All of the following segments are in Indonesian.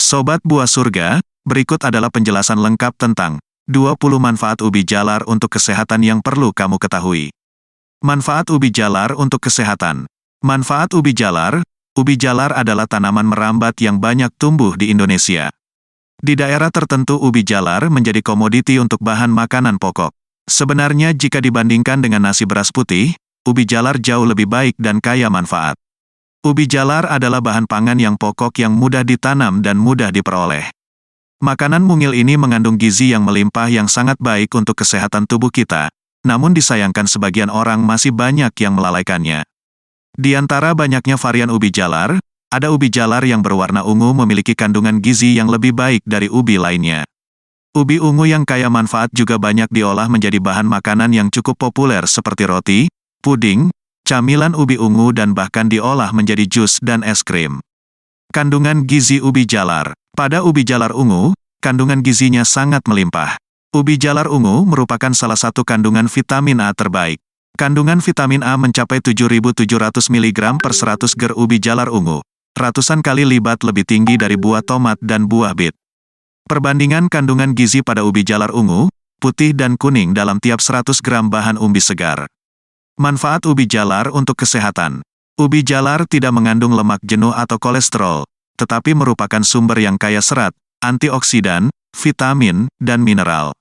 Sobat Buah Surga, berikut adalah penjelasan lengkap tentang 20 manfaat ubi jalar untuk kesehatan yang perlu kamu ketahui. Manfaat ubi jalar untuk kesehatan. Manfaat ubi jalar adalah tanaman merambat yang banyak tumbuh di Indonesia. Di daerah tertentu ubi jalar menjadi komoditi untuk bahan makanan pokok. Sebenarnya jika dibandingkan dengan nasi beras putih, ubi jalar jauh lebih baik dan kaya manfaat. Ubi jalar adalah bahan pangan yang pokok yang mudah ditanam dan mudah diperoleh. Makanan mungil ini mengandung gizi yang melimpah yang sangat baik untuk kesehatan tubuh kita, namun disayangkan sebagian orang masih banyak yang melalaikannya. Di antara banyaknya varian ubi jalar, ada ubi jalar yang berwarna ungu memiliki kandungan gizi yang lebih baik dari ubi lainnya. Ubi ungu yang kaya manfaat juga banyak diolah menjadi bahan makanan yang cukup populer seperti roti, puding, camilan ubi ungu dan bahkan diolah menjadi jus dan es krim. Kandungan gizi ubi jalar. Pada ubi jalar ungu, kandungan gizinya sangat melimpah. Ubi jalar ungu merupakan salah satu kandungan vitamin A terbaik. Kandungan vitamin A mencapai 7.700 mg per 100 gram ubi jalar ungu, ratusan kali lipat lebih tinggi dari buah tomat dan buah bit. Perbandingan kandungan gizi pada ubi jalar ungu, putih dan kuning dalam tiap 100 gram bahan umbi segar. Manfaat ubi jalar untuk kesehatan. Ubi jalar tidak mengandung lemak jenuh atau kolesterol, tetapi merupakan sumber yang kaya serat, antioksidan, vitamin, dan mineral.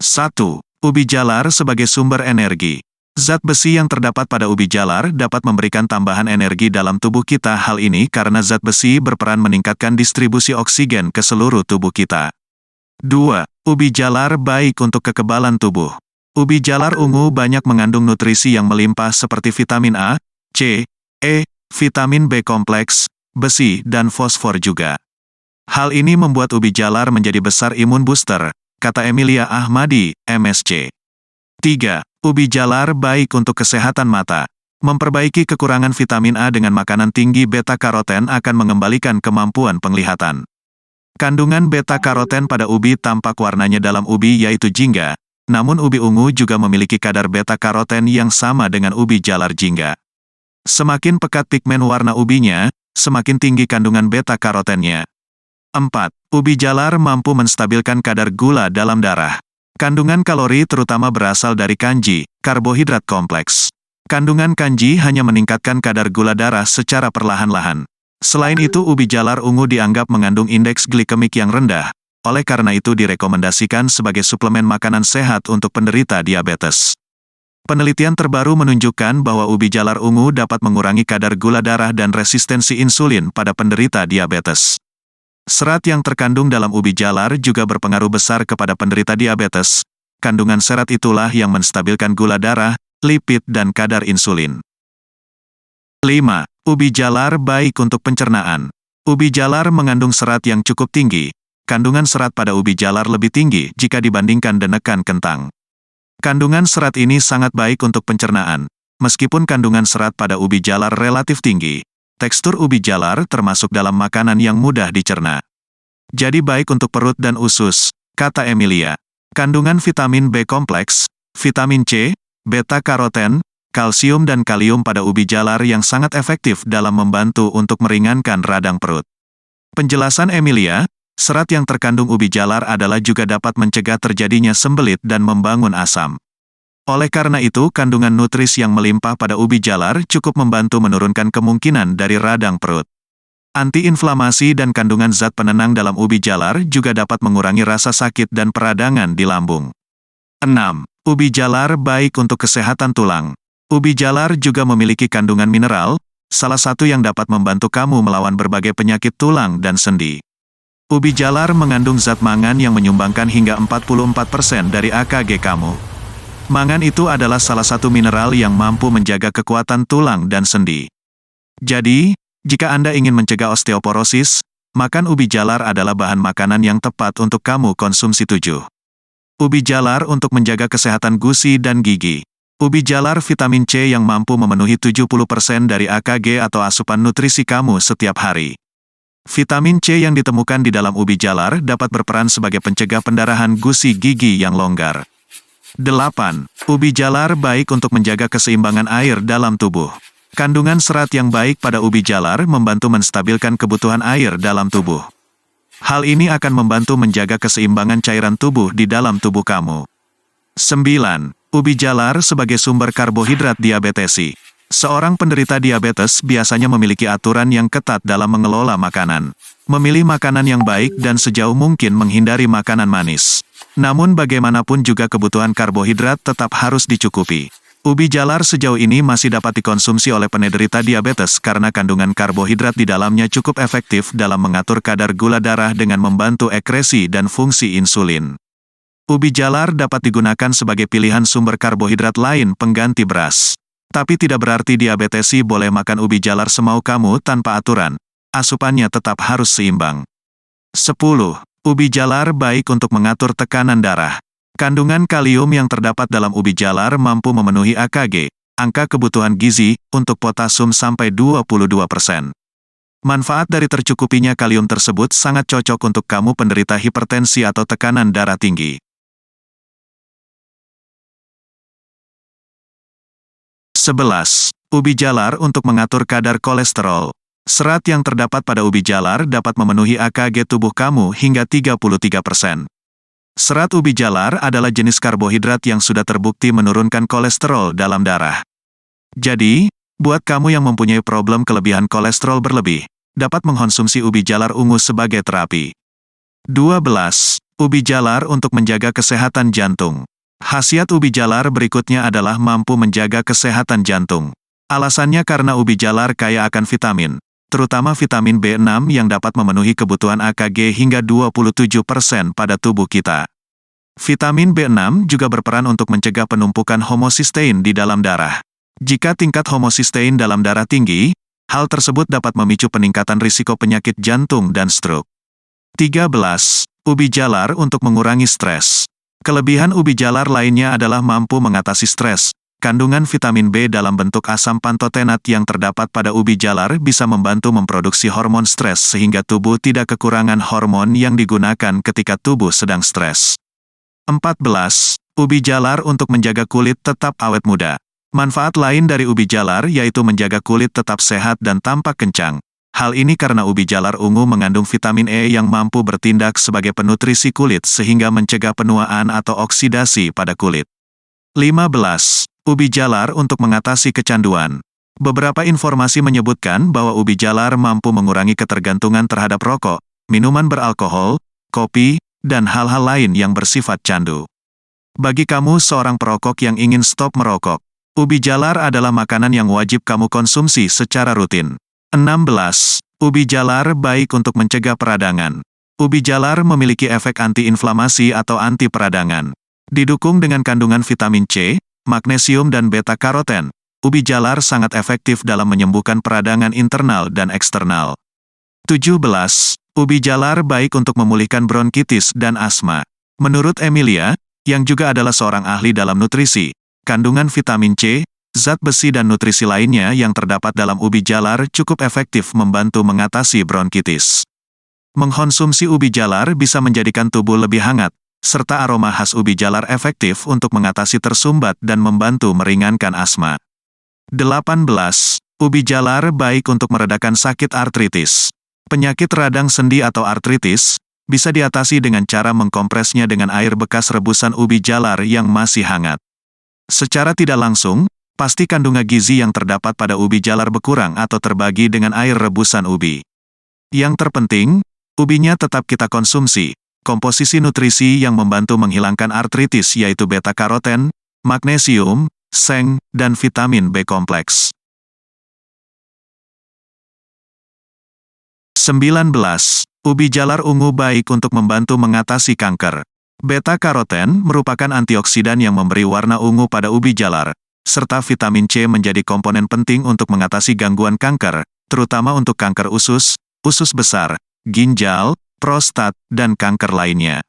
1. Ubi jalar sebagai sumber energi. Zat besi yang terdapat pada ubi jalar dapat memberikan tambahan energi dalam tubuh kita. Hal ini karena zat besi berperan meningkatkan distribusi oksigen ke seluruh tubuh kita. 2. Ubi jalar baik untuk kekebalan tubuh. Ubi jalar ungu banyak mengandung nutrisi yang melimpah seperti vitamin A, C, E, vitamin B kompleks, besi, dan fosfor juga. Hal ini membuat ubi jalar menjadi besar imun booster, kata Emilia Ahmadi, MSc. 3. Ubi jalar baik untuk kesehatan mata. Memperbaiki kekurangan vitamin A dengan makanan tinggi beta-karoten akan mengembalikan kemampuan penglihatan. Kandungan beta-karoten pada ubi tampak warnanya dalam ubi yaitu jingga, namun ubi ungu juga memiliki kadar beta-karoten yang sama dengan ubi jalar jingga. Semakin pekat pigmen warna ubinya, semakin tinggi kandungan beta-karotennya. 4. Ubi jalar mampu menstabilkan kadar gula dalam darah. Kandungan kalori terutama berasal dari kanji, karbohidrat kompleks. Kandungan kanji hanya meningkatkan kadar gula darah secara perlahan-lahan. Selain itu ubi jalar ungu dianggap mengandung indeks glikemik yang rendah. Oleh karena itu direkomendasikan sebagai suplemen makanan sehat untuk penderita diabetes. Penelitian terbaru menunjukkan bahwa ubi jalar ungu dapat mengurangi kadar gula darah dan resistensi insulin pada penderita diabetes. Serat yang terkandung dalam ubi jalar juga berpengaruh besar kepada penderita diabetes. Kandungan serat itulah yang menstabilkan gula darah, lipid dan kadar insulin. 5. Ubi jalar baik untuk pencernaan. Ubi jalar mengandung serat yang cukup tinggi. Kandungan serat pada ubi jalar lebih tinggi jika dibandingkan denekan kentang. Kandungan serat ini sangat baik untuk pencernaan. Meskipun kandungan serat pada ubi jalar relatif tinggi, tekstur ubi jalar termasuk dalam makanan yang mudah dicerna. Jadi baik untuk perut dan usus, kata Emilia. Kandungan vitamin B kompleks, vitamin C, beta-karoten, kalsium dan kalium pada ubi jalar yang sangat efektif dalam membantu untuk meringankan radang perut. Penjelasan Emilia, serat yang terkandung ubi jalar adalah juga dapat mencegah terjadinya sembelit dan membangun asam. Oleh karena itu, kandungan nutris yang melimpah pada ubi jalar cukup membantu menurunkan kemungkinan dari radang perut. Antiinflamasi dan kandungan zat penenang dalam ubi jalar juga dapat mengurangi rasa sakit dan peradangan di lambung. 6. Ubi jalar baik untuk kesehatan tulang. Ubi jalar juga memiliki kandungan mineral, salah satu yang dapat membantu kamu melawan berbagai penyakit tulang dan sendi. Ubi jalar mengandung zat mangan yang menyumbangkan hingga 44% dari AKG kamu. Mangan itu adalah salah satu mineral yang mampu menjaga kekuatan tulang dan sendi. Jadi, jika Anda ingin mencegah osteoporosis, makan ubi jalar adalah bahan makanan yang tepat untuk kamu konsumsi. 7. Ubi jalar untuk menjaga kesehatan gusi dan gigi. Ubi jalar vitamin C yang mampu memenuhi 70% dari AKG atau asupan nutrisi kamu setiap hari. Vitamin C yang ditemukan di dalam ubi jalar dapat berperan sebagai pencegah pendarahan gusi gigi yang longgar. 8. Ubi jalar baik untuk menjaga keseimbangan air dalam tubuh. Kandungan serat yang baik pada ubi jalar membantu menstabilkan kebutuhan air dalam tubuh. Hal ini akan membantu menjaga keseimbangan cairan tubuh di dalam tubuh kamu. 9. Ubi jalar sebagai sumber karbohidrat diabetesi. Seorang penderita diabetes biasanya memiliki aturan yang ketat dalam mengelola makanan. Memilih makanan yang baik dan sejauh mungkin menghindari makanan manis. Namun bagaimanapun juga kebutuhan karbohidrat tetap harus dicukupi. Ubi jalar sejauh ini masih dapat dikonsumsi oleh penderita diabetes karena kandungan karbohidrat di dalamnya cukup efektif dalam mengatur kadar gula darah dengan membantu ekresi dan fungsi insulin. Ubi jalar dapat digunakan sebagai pilihan sumber karbohidrat lain pengganti beras. Tapi tidak berarti diabetesi boleh makan ubi jalar semau kamu tanpa aturan. Asupannya tetap harus seimbang. 10. Ubi jalar baik untuk mengatur tekanan darah. Kandungan kalium yang terdapat dalam ubi jalar mampu memenuhi AKG, angka kebutuhan gizi, untuk potasium sampai 22%. Manfaat dari tercukupinya kalium tersebut sangat cocok untuk kamu penderita hipertensi atau tekanan darah tinggi. 11. Ubi jalar untuk mengatur kadar kolesterol. Serat yang terdapat pada ubi jalar dapat memenuhi AKG tubuh kamu hingga 33%. Serat ubi jalar adalah jenis karbohidrat yang sudah terbukti menurunkan kolesterol dalam darah. Jadi, buat kamu yang mempunyai problem kelebihan kolesterol berlebih, dapat mengkonsumsi ubi jalar ungu sebagai terapi. 12. Ubi jalar untuk menjaga kesehatan jantung. Khasiat ubi jalar berikutnya adalah mampu menjaga kesehatan jantung. Alasannya karena ubi jalar kaya akan vitamin, terutama vitamin B6 yang dapat memenuhi kebutuhan AKG hingga 27% pada tubuh kita. Vitamin B6 juga berperan untuk mencegah penumpukan homocysteine di dalam darah. Jika tingkat homocysteine dalam darah tinggi, hal tersebut dapat memicu peningkatan risiko penyakit jantung dan stroke. 13. Ubi jalar untuk mengurangi stres. Kelebihan ubi jalar lainnya adalah mampu mengatasi stres. Kandungan vitamin B dalam bentuk asam pantotenat yang terdapat pada ubi jalar bisa membantu memproduksi hormon stres sehingga tubuh tidak kekurangan hormon yang digunakan ketika tubuh sedang stres. 14. Ubi jalar untuk menjaga kulit tetap awet muda. Manfaat lain dari ubi jalar yaitu menjaga kulit tetap sehat dan tampak kencang. Hal ini karena ubi jalar ungu mengandung vitamin E yang mampu bertindak sebagai penutrisi kulit sehingga mencegah penuaan atau oksidasi pada kulit. 15. Ubi jalar untuk mengatasi kecanduan. Beberapa informasi menyebutkan bahwa ubi jalar mampu mengurangi ketergantungan terhadap rokok, minuman beralkohol, kopi, dan hal-hal lain yang bersifat candu. Bagi kamu seorang perokok yang ingin stop merokok, ubi jalar adalah makanan yang wajib kamu konsumsi secara rutin. 16. Ubi jalar baik untuk mencegah peradangan. Ubi jalar memiliki efek anti-inflamasi atau anti-peradangan. Didukung dengan kandungan vitamin C, magnesium dan beta-karoten, ubi jalar sangat efektif dalam menyembuhkan peradangan internal dan eksternal. 17. Ubi jalar baik untuk memulihkan bronkitis dan asma. Menurut Emilia, yang juga adalah seorang ahli dalam nutrisi, kandungan vitamin C, zat besi dan nutrisi lainnya yang terdapat dalam ubi jalar cukup efektif membantu mengatasi bronkitis. Mengkonsumsi ubi jalar bisa menjadikan tubuh lebih hangat, serta aroma khas ubi jalar efektif untuk mengatasi tersumbat dan membantu meringankan asma. 18. Ubi jalar baik untuk meredakan sakit artritis. Penyakit radang sendi atau artritis bisa diatasi dengan cara mengkompresnya dengan air bekas rebusan ubi jalar yang masih hangat. Secara tidak langsung, pasti kandungan gizi yang terdapat pada ubi jalar berkurang atau terbagi dengan air rebusan ubi. Yang terpenting, ubinya tetap kita konsumsi. Komposisi nutrisi yang membantu menghilangkan artritis yaitu beta-karoten, magnesium, seng, dan vitamin B kompleks. 19. Ubi jalar ungu baik untuk membantu mengatasi kanker. Beta-karoten merupakan antioksidan yang memberi warna ungu pada ubi jalar, serta vitamin C menjadi komponen penting untuk mengatasi gangguan kanker, terutama untuk kanker usus, usus besar, ginjal, prostat, dan kanker lainnya.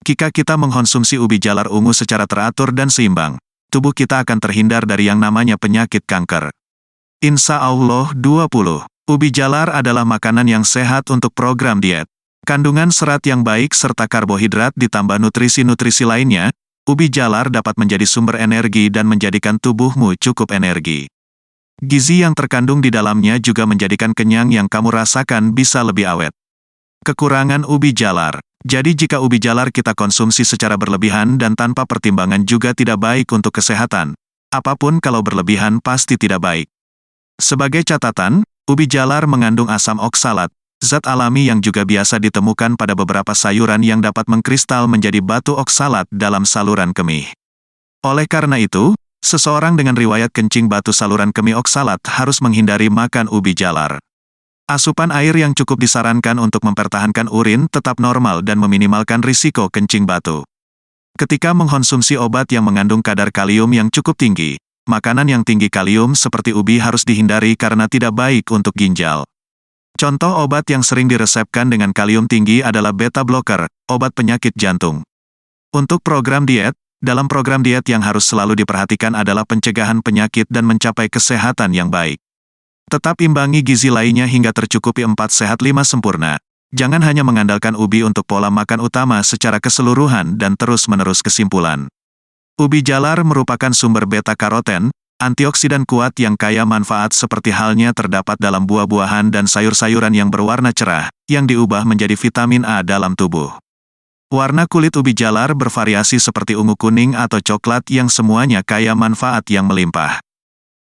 Jika kita mengkonsumsi ubi jalar ungu secara teratur dan seimbang, tubuh kita akan terhindar dari yang namanya penyakit kanker. Insya Allah 20. Ubi jalar adalah makanan yang sehat untuk program diet. Kandungan serat yang baik serta karbohidrat ditambah nutrisi-nutrisi lainnya, ubi jalar dapat menjadi sumber energi dan menjadikan tubuhmu cukup energi. Gizi yang terkandung di dalamnya juga menjadikan kenyang yang kamu rasakan bisa lebih awet. Kekurangan ubi jalar. Jadi jika ubi jalar kita konsumsi secara berlebihan dan tanpa pertimbangan juga tidak baik untuk kesehatan. Apapun kalau berlebihan pasti tidak baik. Sebagai catatan, ubi jalar mengandung asam oksalat, zat alami yang juga biasa ditemukan pada beberapa sayuran yang dapat mengkristal menjadi batu oksalat dalam saluran kemih. Oleh karena itu, seseorang dengan riwayat kencing batu saluran kemih oksalat harus menghindari makan ubi jalar. Asupan air yang cukup disarankan untuk mempertahankan urin tetap normal dan meminimalkan risiko kencing batu. Ketika mengkonsumsi obat yang mengandung kadar kalium yang cukup tinggi, makanan yang tinggi kalium seperti ubi harus dihindari karena tidak baik untuk ginjal. Contoh obat yang sering diresepkan dengan kalium tinggi adalah beta blocker, obat penyakit jantung. Untuk program diet, dalam program diet yang harus selalu diperhatikan adalah pencegahan penyakit dan mencapai kesehatan yang baik. Tetap imbangi gizi lainnya hingga tercukupi 4 sehat 5 sempurna. Jangan hanya mengandalkan ubi untuk pola makan utama secara keseluruhan dan terus-menerus kesimpulan. Ubi jalar merupakan sumber beta-karoten, antioksidan kuat yang kaya manfaat seperti halnya terdapat dalam buah-buahan dan sayur-sayuran yang berwarna cerah, yang diubah menjadi vitamin A dalam tubuh. Warna kulit ubi jalar bervariasi seperti ungu kuning atau coklat yang semuanya kaya manfaat yang melimpah.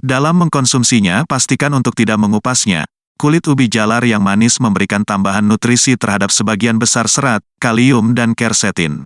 Dalam mengkonsumsinya, pastikan untuk tidak mengupasnya. Kulit ubi jalar yang manis memberikan tambahan nutrisi terhadap sebagian besar serat, kalium dan quercetin.